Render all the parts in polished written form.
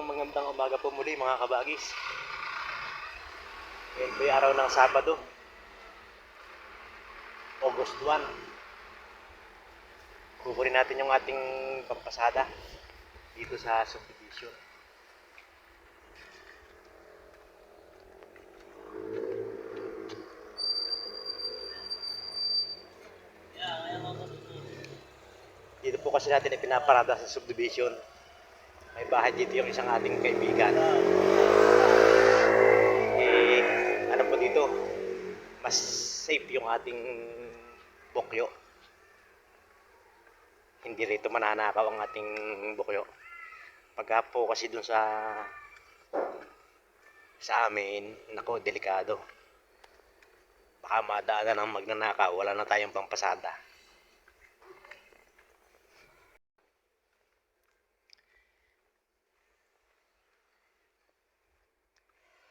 magandang umaga po muli mga kabagis. Ngayon po yung araw ng Sabado, August 1. Kukunin natin yung ating pampasada dito sa subdivision. Dito po kasi natin ipinaparada sa subdivision. May bahay dito yung isang ating kaibigan. Ano po dito, mas safe yung ating bukyo. Hindi rito mananakaw ang ating bukyo. Pagka po kasi dun sa amin, nako, delikado. Baka madaanan ng magnanakaw, wala na tayong pampasada.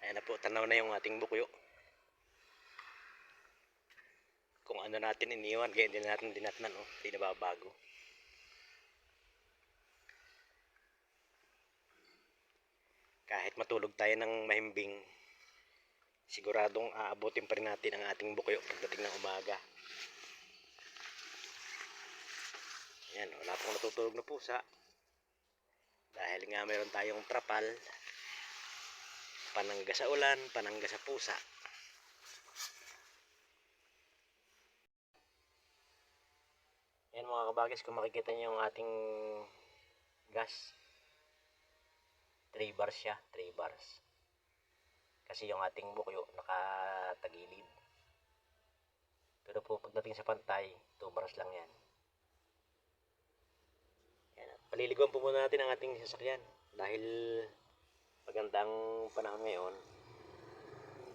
Ayan na po, tanaw na yung ating bukyo. Kung ano natin iniwan, kaya hindi natin dinatnan, oh. Hindi nababago. Kahit matulog tayo ng mahimbing, siguradong aabutin pa rin natin ang ating bukyo pagdating ng umaga. Ayan, wala pong natutulog na pusa. Dahil nga mayroon tayong trapal, panangga sa ulan, panangga sa pusa. Ayan mga kabagis, kung makikita niyo yung ating gas, 3 bars siya, 3 bars. Kasi yung ating bukyo nakatagilid. Pero po pagdating sa pantay, 2 bars lang yan. Ayan, paliliguan po muna natin ang ating sasakyan. Dahil magandang panahon ngayon,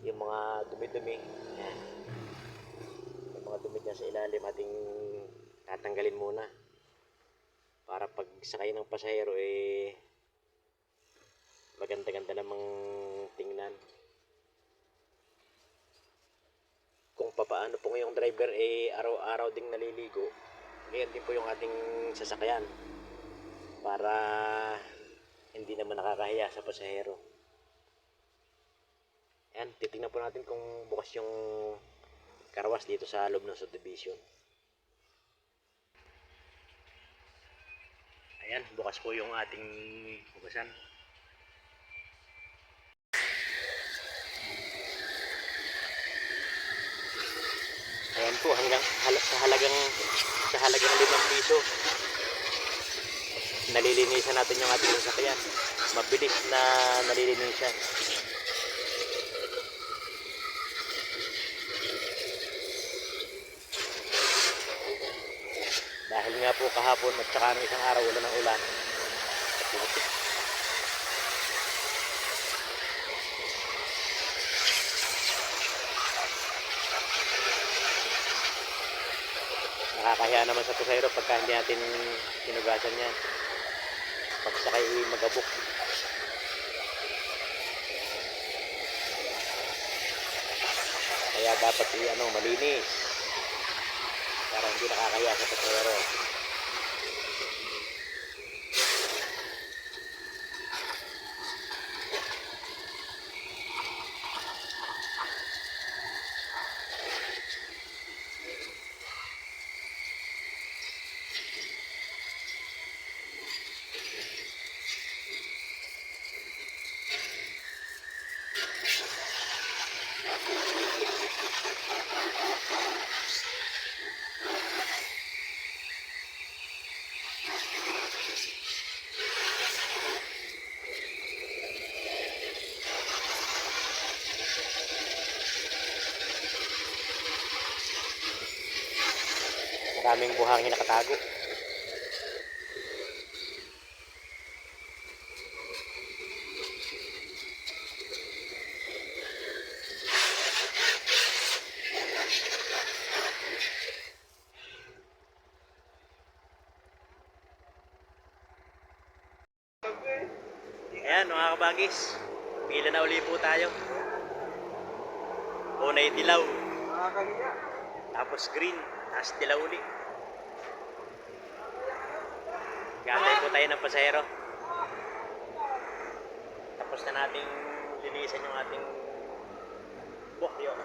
yung mga dumi-dumi, ayan, yung mga dumi dyan sa ilalim ating tatanggalin muna para pag sakay ng pasahero maganda-ganda namang tingnan. Kung papaano po ngayong driver araw-araw ding naliligo, ngayon din po yung ating sasakyan para hindi naman nakakahiya sa pasahero. Ayan, titingnan po natin kung bukas yung karawas dito sa loob ng subdivision. Ayan, bukas po yung ating bukasan. Ayan po, sa halagang 5 piso. Nalilinisan natin yung ating sasakyan. Mabilis na nalilinisan. Dahil nga po kahapon at saka ng isang araw ulan ng ulan. Nakakahiya naman sa pasahero pagka hindi natin sinugasan yan. Pagsakay magabok. Kaya dapat malinis para hindi nakakahiya sa pasahero. Maraming buhangin nakatago. Ayan mga kabagis, pila na uli po tayo. Unay dilaw, tapos green, tapos dilaw uli. Gantay po tayo ng pasahero. Tapos na nating linisan yung ating bukyo.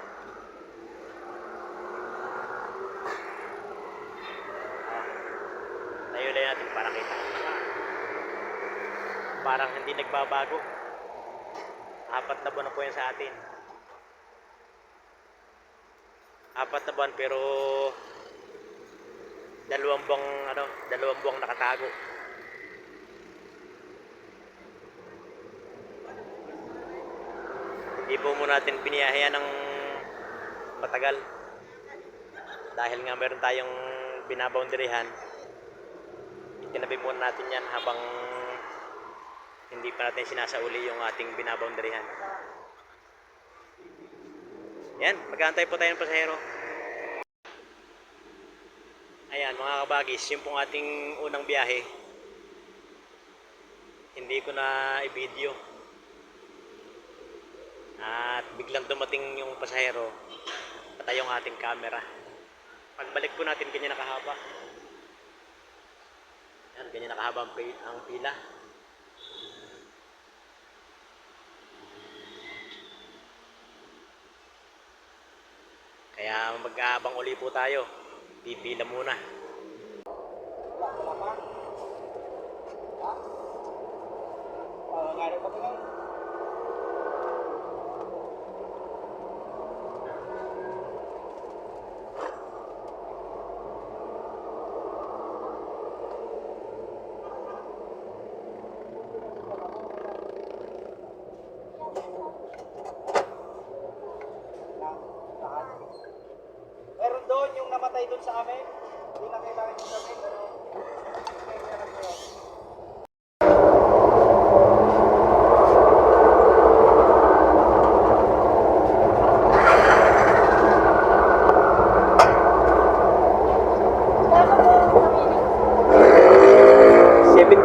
Tayo lang natin para kita. Parang hindi nagbabago. 4 na buwan na po yan sa atin. 4 na buwan pero 2 buwang nakatago. Hindi po muna natin biniyahihan ng matagal. Dahil nga meron tayong binaboundaryhan. Itinabi muna natin yan habang hindi pa natin sinasauli yung ating binaboundaryhan. Yan, mag-aantay po tayo ng pasahero. Ayan mga kabagis, yung pong ating unang biyahe. Hindi ko na i-video. At biglang dumating yung pasahero. Patay yung ating camera. Pagbalik po natin, ganyan nakahaba. Yan, ganyan nakahaba ang pila. Kaya mag-aabang uli po tayo. Pipila muna. Meron doon yung namatay doon sa amin. Hindi na kailangan yung sabihin, pero meron ko yun.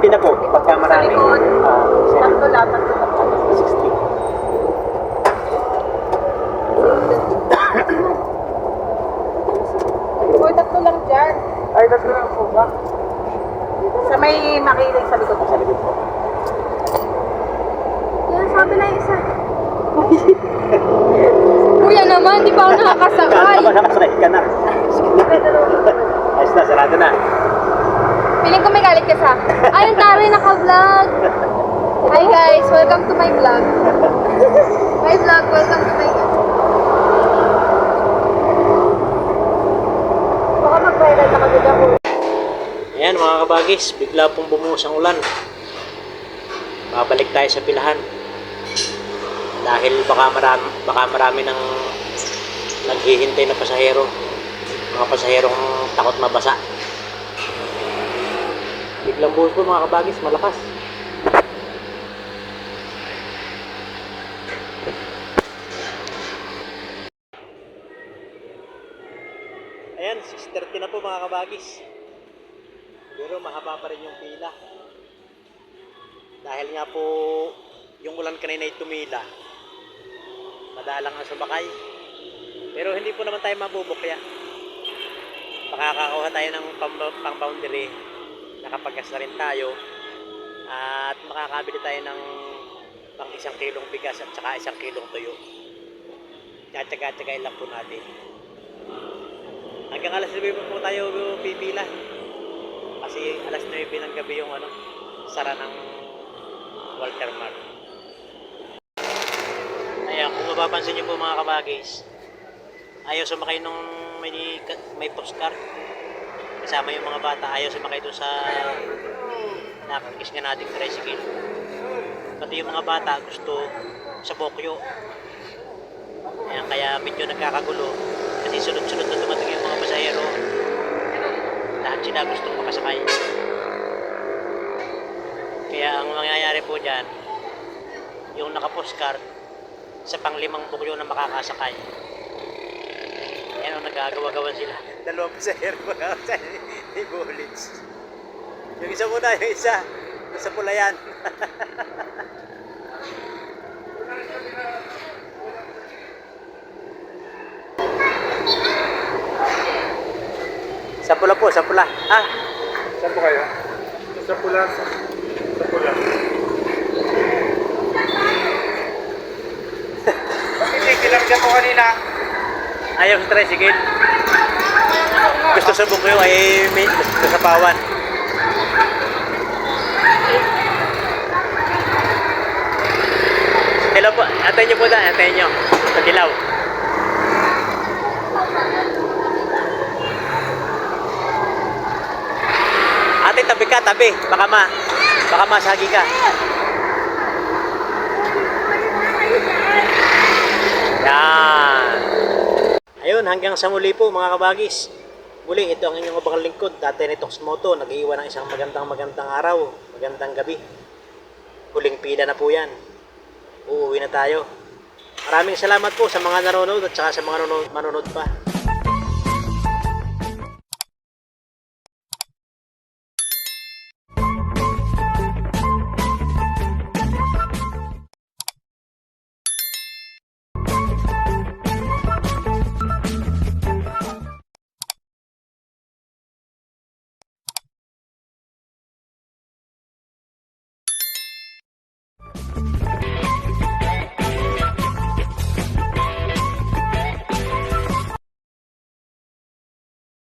Na po, pagka marami. Tatlo lang, tatlo lang. 60. Uy, tatlo lang dyan. Ay, tatlo lang po ba? Sa may makiling sa likod. Sa likod po. Yan, sabi na isa. Kuya naman, di pa ako nakakasakay. Nakasakay ka na. Ayos na, sarado na. Piling ko may galit ka sa. Ay, yung Tari naka-vlog. Hi guys, welcome to my vlog. My vlog, welcome to my vlog. Baka mag-viral na kagad ako. Ayan mga kabagis, bigla pong bumuhos ang ulan. Babalik tayo sa pilahan. Dahil baka marami ng naghihintay na pasahero. Mga pasaherong takot mabasa. Biglang buhos po mga kabagis, malakas. Ayan, 6:30 na po mga kabagis. Pero mahaba pa rin yung pila. Dahil nga po yung ulan kanina ay tumila. Madalang ang sumakay. Pero hindi po naman tayo mabubukya. Makakakuha tayo ng pang-boundary. Nakapagkas na rin tayo. At makakabili tayo ng pang 1 kilong bigas at saka 1 kilong tuyo. Tsatsaga-tsagain lang po natin. Hanggang alas 9 po tayo pipila. Kasi alas 9 ng gabi yung sara ng Walter Mart. Ayan, kung mapapansin nyo po mga kabagis, ayaw sumakay nung may postcard. Kasama yung mga bata, ayaw sumakay doon sa nakakis nga nating tricycle. Pati yung mga bata gusto sa Bokyo. Ayan, kaya medyo nagkakagulo. Kasi sunod-sunod na dumating yung mga pasahero. Lahat sila gustong makasakay. Kaya ang mangyayari po dyan, yung naka-postcard sa pang-5 bukyo na makakasakay. Ayan o, nagagawa-gawan sila. 2 pasahero makakasakay ni Bullets. Yung isa muna, yung isa. Sa pula yan. Sa pula po, sa pula. Ah, Saan po kayo? Sa pula. Sa pula. ayaw sa tricycle. Gusto sa Bukyo ay may gusto sa Pawan. Hello po, antayin nyo po da, antayin nyo. Sa dilaw. Ate, tabi ka, tabi. Baka masagi ka. Yan. Ayun, hanggang sa muli po mga kabagis. Muli, ito ang inyong abang lingkod. Dati nitox moto, nag-iwan ng isang magandang araw, magandang gabi. Huling pila na po yan. Uuwi na tayo. Maraming salamat po sa mga nanonood at saka sa mga manonood pa.